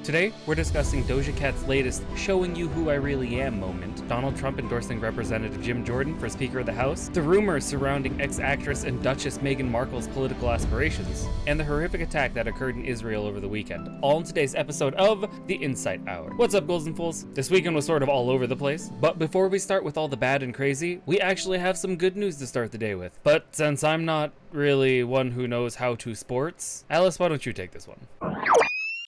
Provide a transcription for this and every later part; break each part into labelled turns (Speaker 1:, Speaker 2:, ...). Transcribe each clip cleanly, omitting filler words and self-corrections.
Speaker 1: Today, we're discussing Doja Cat's latest showing you who I really am moment, Donald Trump endorsing Representative Jim Jordan for Speaker of the House, the rumors surrounding ex-actress and Duchess Meghan Markle's political aspirations, and the horrific attack that occurred in Israel over the weekend, all in today's episode of the Insight Hour. What's up, Ghouls and Fools? This weekend was sort of all over the place, but before we start with all the bad and crazy, we actually have some good news to start the day with. But since I'm not really one who knows how to sports, Alice, why don't you take this one?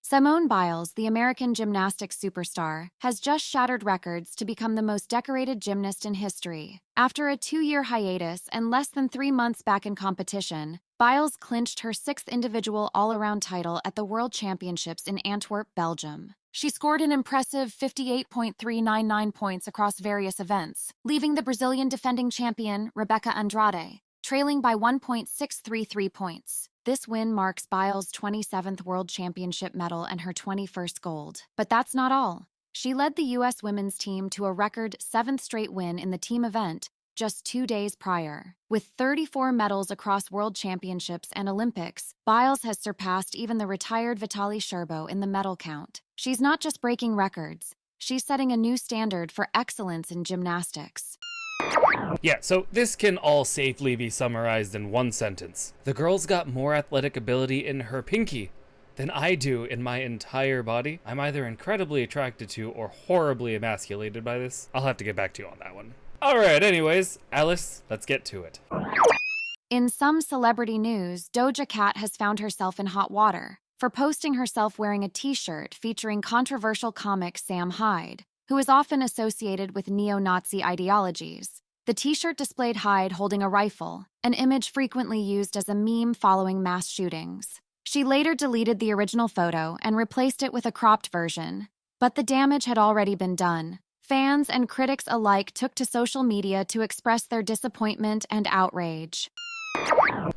Speaker 2: Simone Biles, the American gymnastics superstar, has just shattered records to become the most decorated gymnast in history. After a 2-year hiatus and less than 3 months back in competition, Biles clinched her 6th individual all-around title at the World Championships in Antwerp, Belgium. She scored an impressive 58.399 points across various events, leaving the Brazilian defending champion, Rebeca Andrade, trailing by 1.633 points. This win marks Biles' 27th World Championship medal and her 21st gold. But that's not all. She led the U.S. women's team to a record 7th straight win in the team event just 2 days prior. With 34 medals across World Championships and Olympics, Biles has surpassed even the retired Vitaly Sherbo in the medal count. She's not just breaking records, she's setting a new standard for excellence in gymnastics.
Speaker 1: Yeah, so this can all safely be summarized in one sentence. The girl's got more athletic ability in her pinky than I do in my entire body. I'm either incredibly attracted to or horribly emasculated by this. I'll have to get back to you on that one. Alright, anyways, Alice, let's get to it.
Speaker 2: In some celebrity news, Doja Cat has found herself in hot water for posting herself wearing a t-shirt featuring controversial comic Sam Hyde, who is often associated with neo-Nazi ideologies. The t-shirt displayed Hyde holding a rifle, an image frequently used as a meme following mass shootings. She later deleted the original photo and replaced it with a cropped version, but the damage had already been done. Fans and critics alike took to social media to express their disappointment and outrage.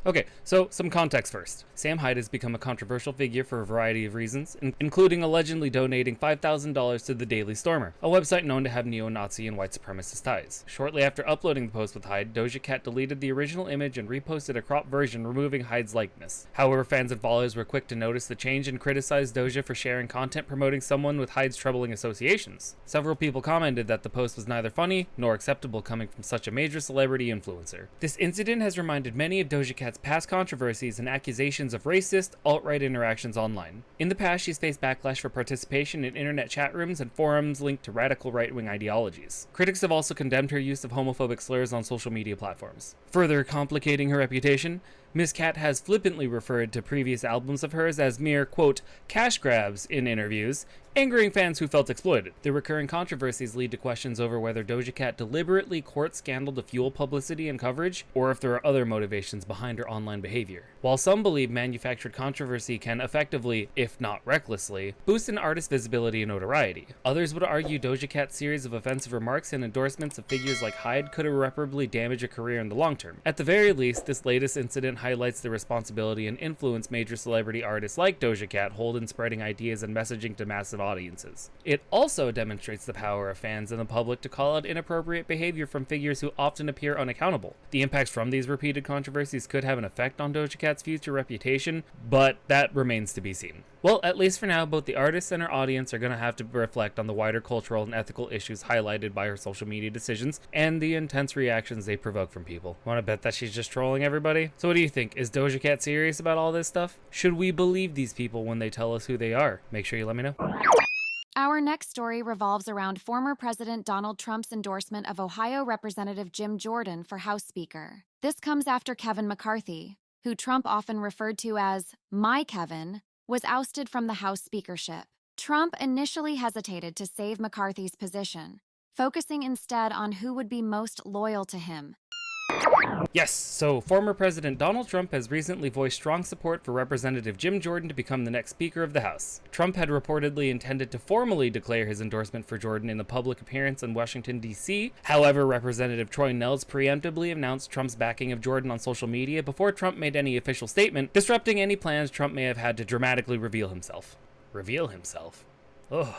Speaker 1: Okay, so some context first. Sam Hyde has become a controversial figure for a variety of reasons, including allegedly donating $5,000 to the Daily Stormer, a website known to have neo-Nazi and white supremacist ties. Shortly after uploading the post with Hyde, Doja Cat deleted the original image and reposted a cropped version, removing Hyde's likeness. However, fans and followers were quick to notice the change and criticized Doja for sharing content promoting someone with Hyde's troubling associations. Several people commented that the post was neither funny nor acceptable coming from such a major celebrity influencer. This incident has reminded many of Doja Cat's past controversies and accusations of racist, alt-right interactions online. In the past, she's faced backlash for participation in internet chat rooms and forums linked to radical right-wing ideologies. Critics have also condemned her use of homophobic slurs on social media platforms. Further complicating her reputation, Ms. Cat has flippantly referred to previous albums of hers as mere, quote, cash grabs in interviews, angering fans who felt exploited. The recurring controversies lead to questions over whether Doja Cat deliberately courts scandal to fuel publicity and coverage, or if there are other motivations behind her online behavior. While some believe manufactured controversy can effectively, if not recklessly, boost an artist's visibility and notoriety, others would argue Doja Cat's series of offensive remarks and endorsements of figures like Hyde could irreparably damage a career in the long term. At the very least, this latest incident highlights the responsibility and influence major celebrity artists like Doja Cat hold in spreading ideas and messaging to massive audiences. It also demonstrates the power of fans and the public to call out inappropriate behavior from figures who often appear unaccountable. The impacts from these repeated controversies could have an effect on Doja Cat's future reputation, but that remains to be seen. Well, at least for now, both the artist and her audience are going to have to reflect on the wider cultural and ethical issues highlighted by her social media decisions and the intense reactions they provoke from people. Want to bet that she's just trolling everybody? So what do you think? Is Doja Cat serious about all this stuff? Should we believe these people when they tell us who they are? Make sure you let me know.
Speaker 2: Our next story revolves around former President Donald Trump's endorsement of Ohio Representative Jim Jordan for House Speaker. This comes after Kevin McCarthy, who Trump often referred to as "my Kevin," was ousted from the House speakership. Trump initially hesitated to save McCarthy's position, focusing instead on who would be most loyal to him.
Speaker 1: Yes, so former President Donald Trump has recently voiced strong support for Representative Jim Jordan to become the next Speaker of the House. Trump had reportedly intended to formally declare his endorsement for Jordan in a public appearance in Washington, D.C. However, Representative Troy Nehls preemptively announced Trump's backing of Jordan on social media before Trump made any official statement, disrupting any plans Trump may have had to dramatically reveal himself. Reveal himself? Ugh.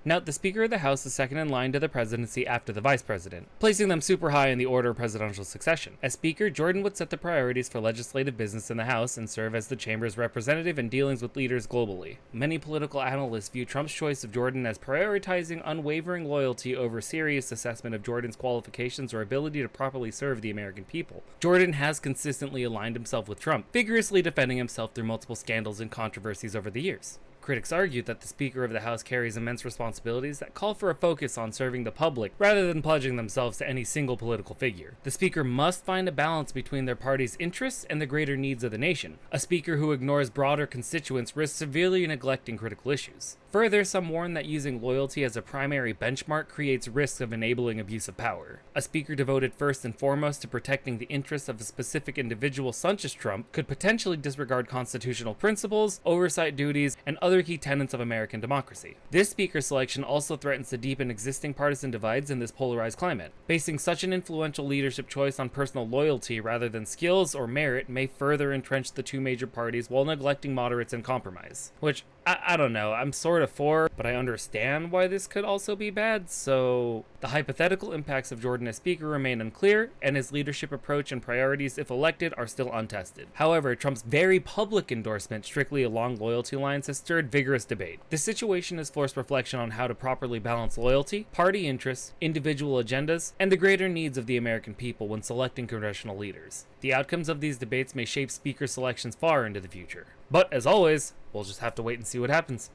Speaker 1: Now, the Speaker of the House is second in line to the presidency after the Vice President, placing them super high in the order of presidential succession. As Speaker, Jordan would set the priorities for legislative business in the House and serve as the chamber's representative in dealings with leaders globally. Many political analysts view Trump's choice of Jordan as prioritizing unwavering loyalty over serious assessment of Jordan's qualifications or ability to properly serve the American people. Jordan has consistently aligned himself with Trump, vigorously defending himself through multiple scandals and controversies over the years. Critics argue that the Speaker of the House carries immense responsibilities that call for a focus on serving the public rather than pledging themselves to any single political figure. The Speaker must find a balance between their party's interests and the greater needs of the nation. A Speaker who ignores broader constituents risks severely neglecting critical issues. Further, some warn that using loyalty as a primary benchmark creates risks of enabling abuse of power. A Speaker devoted first and foremost to protecting the interests of a specific individual such as Trump could potentially disregard constitutional principles, oversight duties, and other key tenets of American democracy. This Speaker selection also threatens to deepen existing partisan divides in this polarized climate. Basing such an influential leadership choice on personal loyalty rather than skills or merit may further entrench the two major parties while neglecting moderates and compromise. Which, I don't know, I'm sort of for, but I understand why this could also be bad, so the hypothetical impacts of Jordan as Speaker remain unclear, and his leadership approach and priorities, if elected, are still untested. However, Trump's very public endorsement strictly along loyalty lines has stirred vigorous debate. This situation has forced reflection on how to properly balance loyalty, party interests, individual agendas, and the greater needs of the American people when selecting congressional leaders. The outcomes of these debates may shape Speaker selections far into the future. But, as always, we'll just have to wait and see what happens.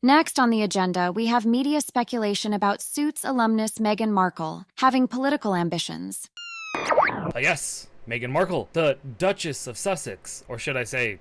Speaker 2: Next on the agenda, we have media speculation about Suits alumnus Meghan Markle having political ambitions.
Speaker 1: Yes, Meghan Markle, the Duchess of Sussex, or should I say,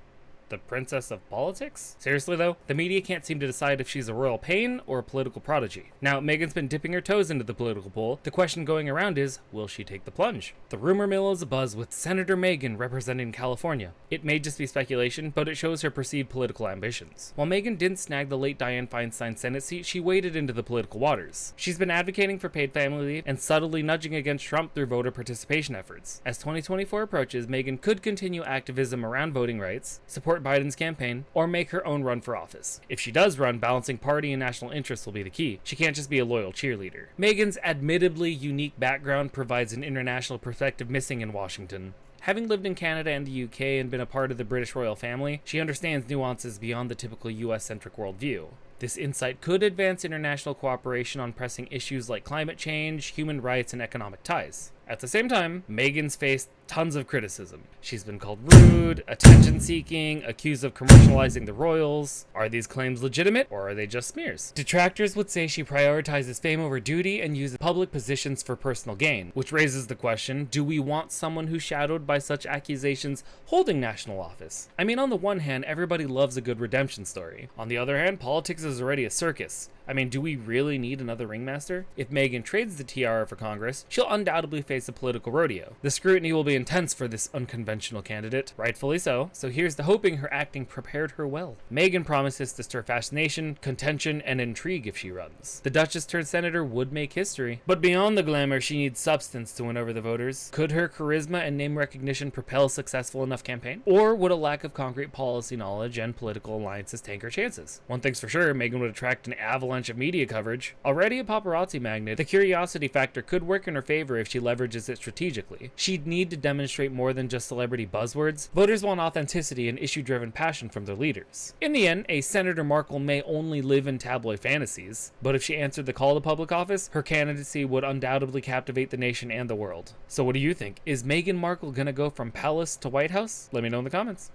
Speaker 1: the princess of politics? Seriously though, the media can't seem to decide if she's a royal pain or a political prodigy. Now, Meghan's been dipping her toes into the political pool. The question going around is, will she take the plunge? The rumor mill is abuzz with Senator Meghan representing California. It may just be speculation, but it shows her perceived political ambitions. While Meghan didn't snag the late Dianne Feinstein's Senate seat, she waded into the political waters. She's been advocating for paid family leave and subtly nudging against Trump through voter participation efforts. As 2024 approaches, Meghan could continue activism around voting rights, support Biden's campaign, or make her own run for office. If she does run, balancing party and national interests will be the key. She can't just be a loyal cheerleader. Meghan's admittedly unique background provides an international perspective missing in Washington. Having lived in Canada and the UK and been a part of the British royal family, she understands nuances beyond the typical US-centric worldview. This insight could advance international cooperation on pressing issues like climate change, human rights, and economic ties. At the same time, Meghan's faced tons of criticism. She's been called rude, attention-seeking, accused of commercializing the royals. Are these claims legitimate, or are they just smears? Detractors would say she prioritizes fame over duty and uses public positions for personal gain, which raises the question, do we want someone who's shadowed by such accusations holding national office? I mean, on the one hand, everybody loves a good redemption story. On the other hand, politics is already a circus. I mean, do we really need another ringmaster? If Meghan trades the tiara for Congress, she'll undoubtedly face a political rodeo. The scrutiny will be intense for this unconventional candidate, rightfully so here's the hoping her acting prepared her well. Meghan promises to stir fascination, contention, and intrigue if she runs. The Duchess turned senator would make history, but beyond the glamour, she needs substance to win over the voters. Could her charisma and name recognition propel a successful enough campaign? Or would a lack of concrete policy knowledge and political alliances tank her chances? One thing's for sure, Meghan would attract an avalanche of media coverage. Already a paparazzi magnet, the curiosity factor could work in her favor if she leverages it strategically. She'd need to demonstrate more than just celebrity buzzwords. Voters want authenticity and issue-driven passion from their leaders. In the end, a Senator Markle may only live in tabloid fantasies, but if she answered the call to public office, her candidacy would undoubtedly captivate the nation and the world. So what do you think? Is Meghan Markle gonna go from palace to White House? Let me know in the comments.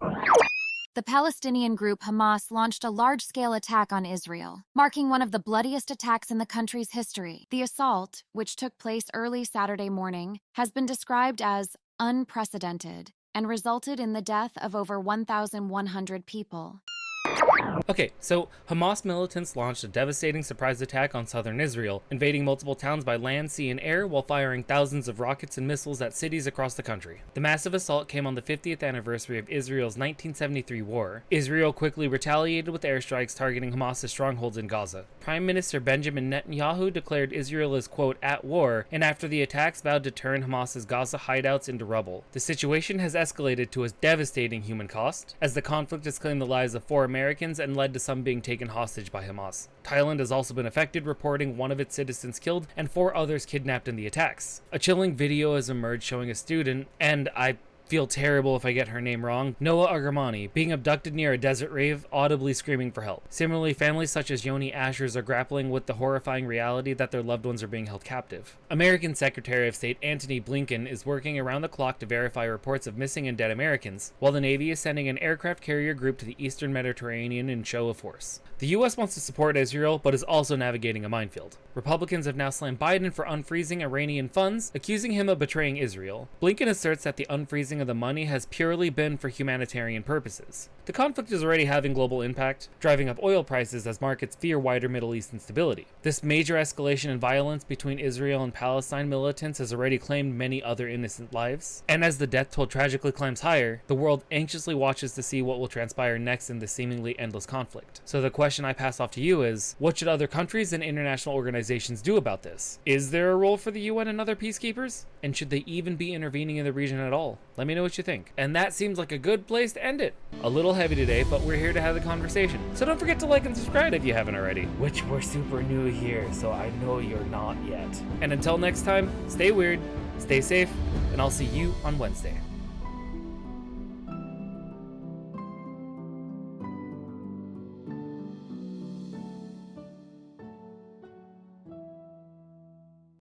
Speaker 2: The Palestinian group Hamas launched a large-scale attack on Israel, marking one of the bloodiest attacks in the country's history. The assault, which took place early Saturday morning, has been described as unprecedented and resulted in the death of over 1,100 people.
Speaker 1: Okay, so Hamas militants launched a devastating surprise attack on southern Israel, invading multiple towns by land, sea, and air while firing thousands of rockets and missiles at cities across the country. The massive assault came on the 50th anniversary of Israel's 1973 war. Israel quickly retaliated with airstrikes targeting Hamas's strongholds in Gaza. Prime Minister Benjamin Netanyahu declared Israel is, quote, at war, and after the attacks vowed to turn Hamas's Gaza hideouts into rubble. The situation has escalated to a devastating human cost, as the conflict has claimed the lives of 4 Americans and led to some being taken hostage by Hamas. Thailand has also been affected, reporting one of its citizens killed and 4 others kidnapped in the attacks. A chilling video has emerged showing a student, and I feel terrible if I get her name wrong, Noah Agarmani, being abducted near a desert rave, audibly screaming for help. Similarly, families such as Yoni Asher's are grappling with the horrifying reality that their loved ones are being held captive. American Secretary of State Antony Blinken is working around the clock to verify reports of missing and dead Americans, while the Navy is sending an aircraft carrier group to the eastern Mediterranean in show of force. The US wants to support Israel, but is also navigating a minefield. Republicans have now slammed Biden for unfreezing Iranian funds, accusing him of betraying Israel. Blinken asserts that the unfreezing of the money has purely been for humanitarian purposes. The conflict is already having global impact, driving up oil prices as markets fear wider Middle East instability. This major escalation in violence between Israel and Palestine militants has already claimed many other innocent lives. And as the death toll tragically climbs higher, the world anxiously watches to see what will transpire next in this seemingly endless conflict. So the question I pass off to you is, what should other countries and international organizations do about this? Is there a role for the UN and other peacekeepers? And should they even be intervening in the region at all? Let me know what you think. And that seems like a good place to end it. A little heavy today, but we're here to have the conversation. So don't forget to like and subscribe if you haven't already, which we're super new here, so I know you're not yet. And until next time, stay weird, stay safe, and I'll see you on Wednesday.